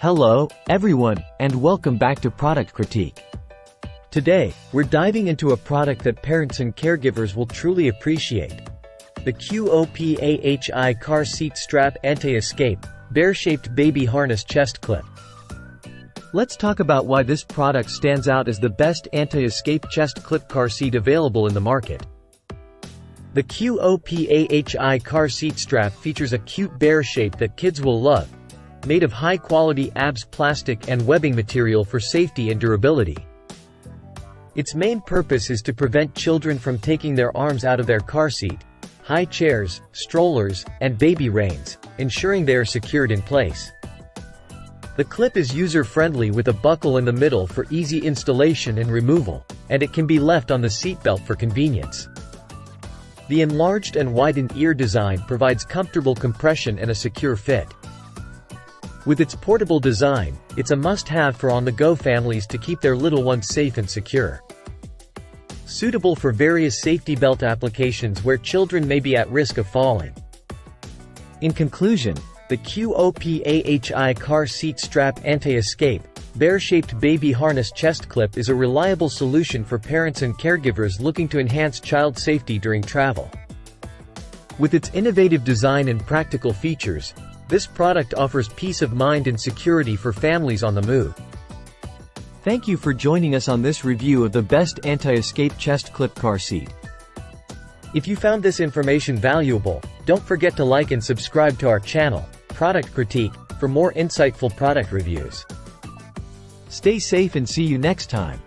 Hello, everyone, and welcome back to Product Critique. Today, we're diving into a product that parents and caregivers will truly appreciate. The QOPAHI Car Seat Strap Anti-Escape, Bear-Shaped Baby Harness Chest Clip. Let's talk about why this product stands out as the best anti-escape chest clip car seat available in the market. The QOPAHI Car Seat Strap features a cute bear shape that kids will love, made of high-quality ABS plastic and webbing material for safety and durability. Its main purpose is to prevent children from taking their arms out of their car seat, high chairs, strollers, and baby reins, ensuring they are secured in place. The clip is user-friendly with a buckle in the middle for easy installation and removal, and it can be left on the seatbelt for convenience. The enlarged and widened ear design provides comfortable compression and a secure fit. With its portable design, it's a must-have for on-the-go families to keep their little ones safe and secure. Suitable for various safety belt applications where children may be at risk of falling. In conclusion, the QOPAHI Car Seat Strap Anti-Escape, Bear-Shaped Baby Harness Chest Clip is a reliable solution for parents and caregivers looking to enhance child safety during travel. With its innovative design and practical features, this product offers peace of mind and security for families on the move. Thank you for joining us on this review of the best anti-escape chest clip car seat. If you found this information valuable, don't forget to like and subscribe to our channel, Product Critique, for more insightful product reviews. Stay safe and see you next time.